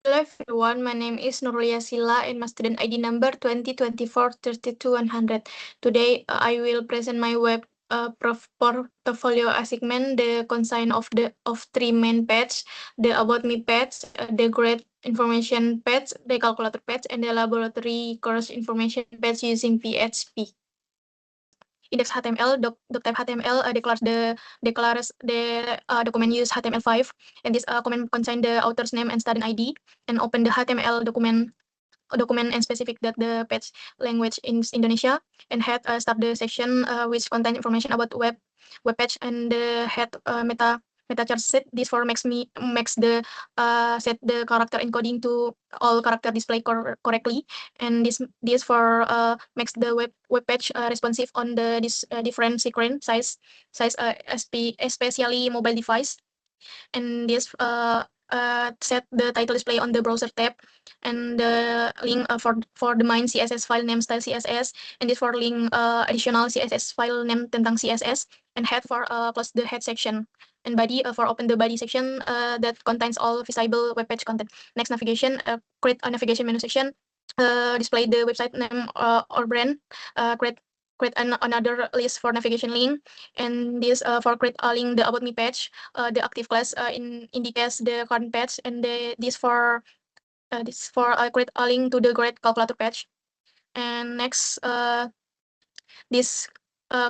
Hello everyone, my name is Nurlia Sila and my student ID number 2024-32100. Today I will present my web portfolio assignment. The consign of three main pages: the about me page, the grade information page, the calculator page, and the laboratory course information page using PHP. Index HTML, doctype HTML declares the document use HTML5, and this comment contain the author's name and student ID, and open the HTML document and specific that the page language in Indonesia, and head start the section which contain information about web page, and the head meta chart set. This for makes the set the character encoding to all character display correctly, and this for makes the web page responsive on the different screen size especially mobile device, and this set the title display on the browser tab, and the link for the main CSS file name style CSS, and this for link additional CSS file name tentang CSS, and head for close the head section, and body for open the body section that contains all visible web page content. Next, navigation, create a navigation menu section, display the website name or brand, create another list for navigation link, and this for create a link the about me page, the active class indicates the current page, and this for create a link to the grade calculator page. And next, this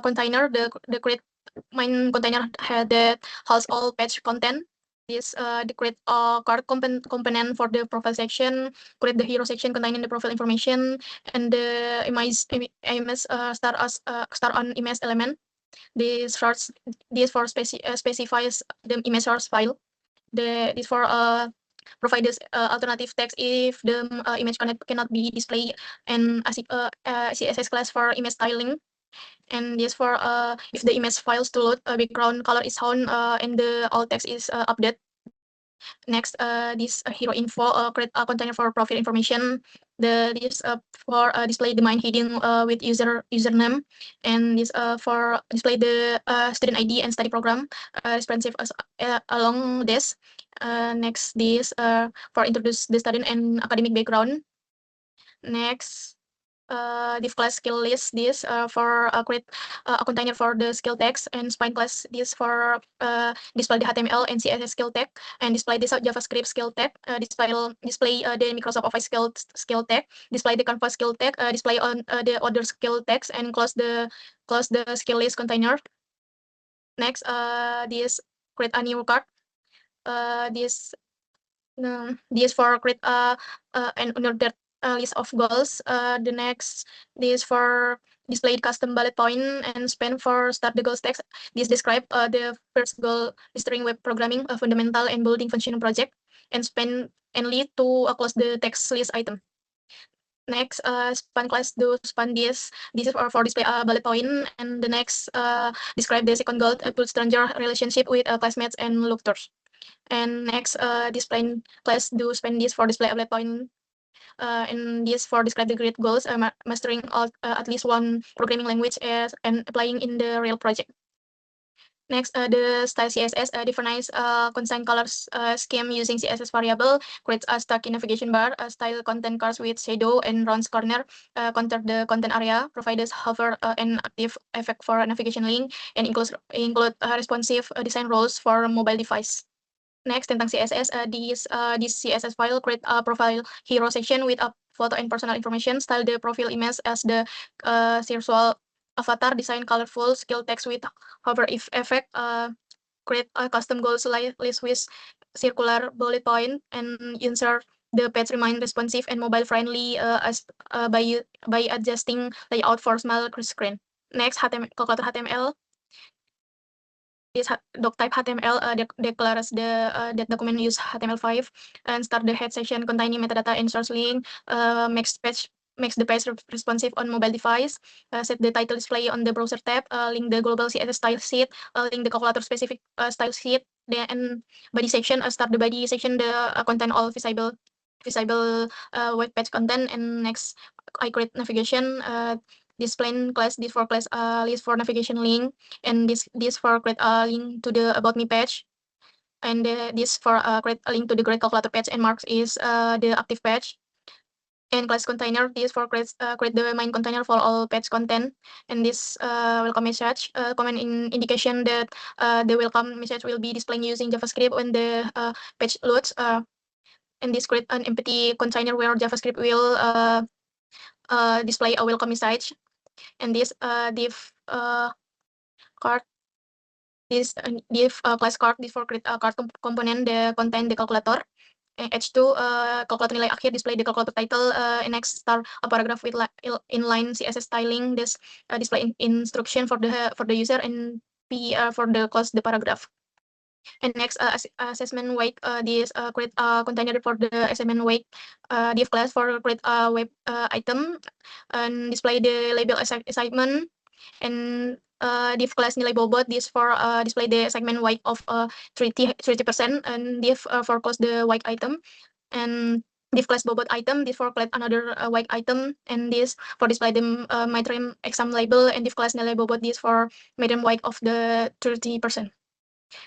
container, the create main container that has all page content. This the create card component for the profile section, create the hero section containing the profile information, and the image start on image element. This for specifies the image source file. This for provide this alternative text if the image cannot be displayed, and CSS class for image styling, and this for if the image files to load, background color is shown, and the alt text is updated. Next, this hero info create a container for profile information. This for display the main heading with username, and this for display the student ID and study program responsive as along this. Next, this for introduce the student and academic background. Next, div class skill list, this for create a container for the skill text, and spine class this for display the HTML and CSS skill tag, and display this JavaScript skill tag, display the Microsoft Office skill tag, display the Canvas skill tag, display on the other skill tags, and close the skill list container. Next, this create a new card. This for create an ordered list of goals. The next, this for display custom bullet point, and span for start the goals text. This describe the first goal, string web programming, a fundamental and building function project, and span and lead to close the text list item. Next, span class do span this is for display bullet point, and the next describe the second goal, put stranger relationship with classmates and lookers. And next, display class do span this for display bullet point, and this for describe the great goals, mastering at least one programming language and applying in the real project. Next, the style CSS defines consign colors scheme using CSS variable, creates a stack in navigation bar, style content cars with shadow and round corner, counter the content area, provides hover and active effect for navigation link, and include responsive design rules for mobile device. Next, tentang CSS, this CSS file create a profile hero section with a photo and personal information, style the profile image as the virtual avatar, design colorful skill text with hover if effect, create a custom goals list with circular bullet point, and insert the page remain responsive and mobile friendly by adjusting layout for small screen. Next, calculator HTML. This doctype HTML declares that document use HTML5, and start the head section containing metadata and source link, makes the page responsive on mobile device, set the title display on the browser tab, link the global CSS style sheet, link the calculator specific style sheet, then body section, start the body section, the contain all visible web page content, and next, I create navigation, display class, this for class list for navigation link, and this for create a link to the about me page. and this for create a link to the grade calculator page, and marks is the active page. And class container, this for create the main container for all page content, and this welcome message comment indication that the welcome message will be displaying using JavaScript when the page loads, and this create an empty container where JavaScript will display a welcome message, and this div card, this div class card, this for create a card component the contain the calculator. H2 calculator nilai akhir display the calculator title, next start a paragraph with inline CSS styling, this display instruction for the user, and P for the close the paragraph. And next assessment weight, this create container for the assessment weight div class for create web item, and display the label assignment, and div class nilai bobot, this for display the segment weight of 30%, and div for close the white item, and div class bobot item, this for collect another white item, and this for display the midterm exam label, and div class nilai bobot, this for midterm white of the 30%.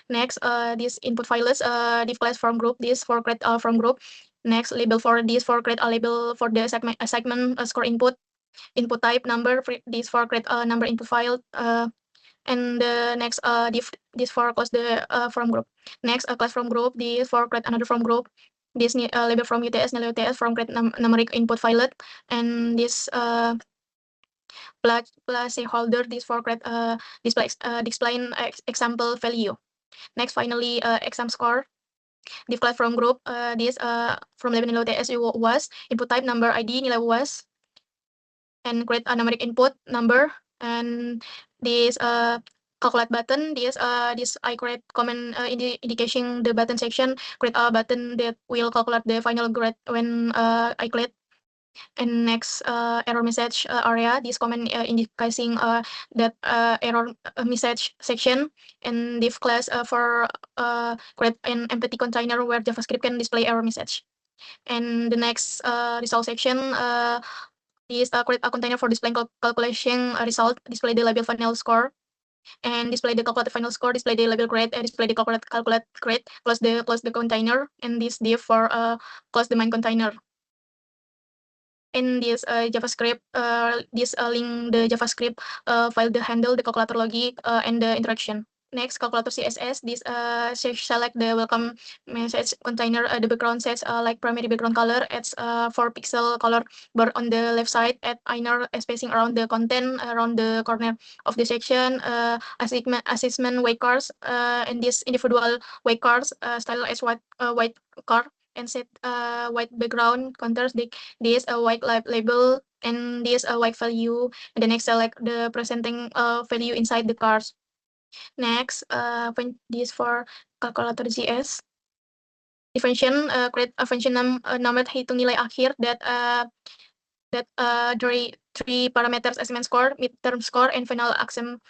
Next, this input files, div class from group, this for create from group. Next, label for this for create a label for the segment score input type number, this for create a number input file, and the next div this for close the from group. Next, class from group, this for create another from group. This label from UTS, nilai UTS from create numeric input filet, and this placeholder, this for create display example value. Next, finally, exam score. Div class from group, this from label nilai UTS was input type number ID nilai was, and create a numeric input number, and this calculate button, this I create comment indicating the button section, create a button that will calculate the final grade when I click. And next, error message area, this comment indicating that error message section, and div class for create an empty container where JavaScript can display error message. And the next result section, is create a container for displaying calculation result, display the label final score, and display the calculated final score, display the label grade, and display the calculate grade, close the container, and this div for close the main container. In this JavaScript, this link the JavaScript file, the handle, the calculator logic, and the interaction. Next, calculator CSS, this select the welcome message container, the background sets like primary background color, adds 4 pixel color bar on the left side, add inner spacing around the content, around the corner of the section, assessment weight cards, and this individual weight cards style as white card, and set white background counters, this white label, and this white value, and the next select the presenting value inside the cards. Next, this for calculator JS. Di function, create a function named hitung nilai akhir that three parameters: assignment score, midterm score, and final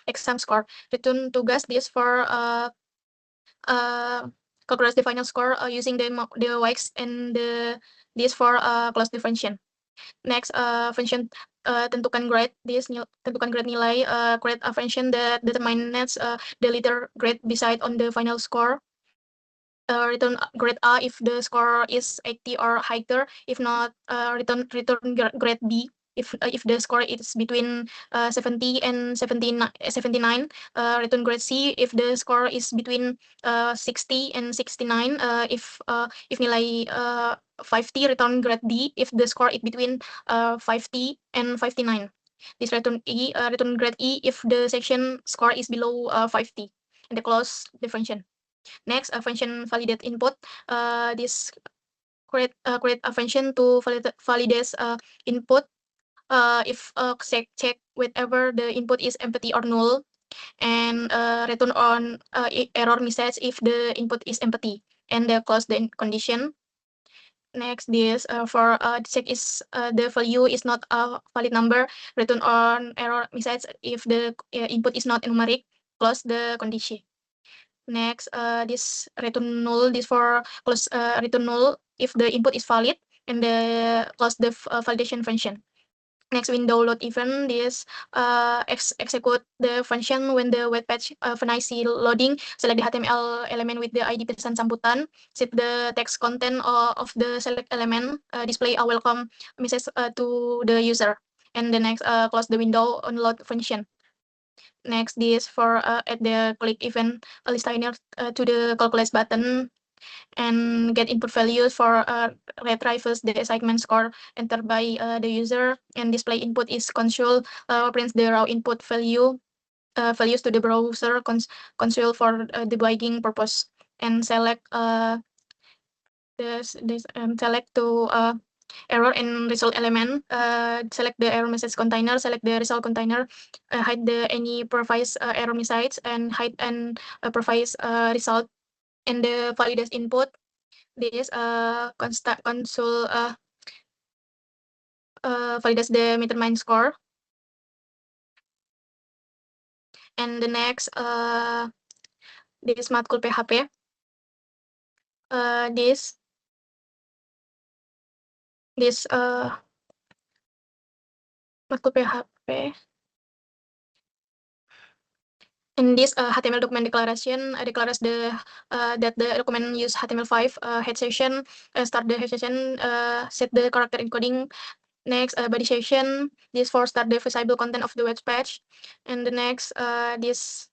exam score. Return tugas, this for calculate the final score using the whites, and this for close the function. Next, function tentukan grade, this tentukan grade nilai, create a function that determines the letter grade beside on the final score. Return grade A if the score is 80 or higher. If not, return grade B if the score is between 70 and 79. Return grade C if the score is between 60 and 69. If nilai 50, return grade D if the score is between 50 and 59. This return grade E if the section score is below 50, and the close the function. Next, a function validate input. This create a function to validate input. If check whether the input is empty or null, and return on error message if the input is empty, and close the condition. Next, this for check is the value is not a valid number, return on error message if the input is not numeric, close the condition. Next, this return null, this for close return null if the input is valid, and the close the validation function. Next, window load event, this execute the function when the web page finishes loading. Select the HTML element with the ID pesan sambutan. Set the text content of the select element. Display a welcome message to the user. And the next, close the window on load function. Next, this for add the click event listener to the calculate button, and get input values for retrieves the assignment score entered by the user, and display input is console prints the raw input values to the browser console for debugging purpose, and select select to error and result element. Select the error message container, select the result container, hide the any provides error message, and hide and provides result, and the validate input. This console validates the metermine score. And the next, this matkul PHP. This matkul PHP. In this HTML document declaration declares the that the document use HTML5 head session. Start the head session. Set the character encoding. Next, body session. This for start the visible content of the web page. And the next, this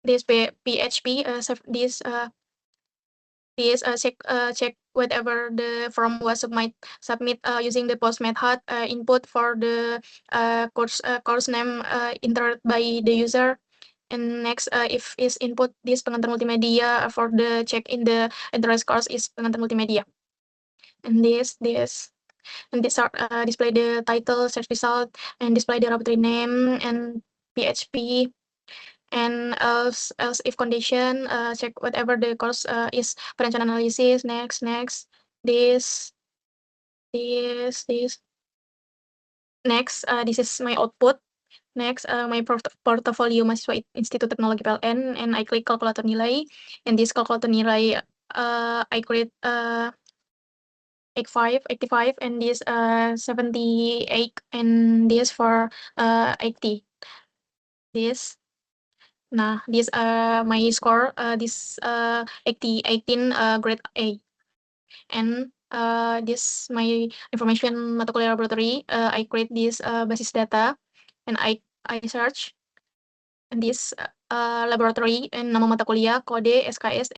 PHP. This check whatever the form was submit using the post method. Input for the course name entered by the user. And next, if is input this pengantar multimedia for the check in the address course is pengantar multimedia. And this are display the title, search result, and display the repository name and PHP. And else if condition, check whatever the course is potential analysis. Next, this. Next, this is my output. Next, my portfolio mahasiswa Institut Teknologi PLN, and I click kalkulator nilai. And this kalkulator nilai, I create 85, and this 78, and this for 80. This. Nah, this my score, this 18 grade A. And this my information mata kuliah laboratory. I create this basis data, and I search, and this laboratory, and nama mata kuliah, kode, SKS,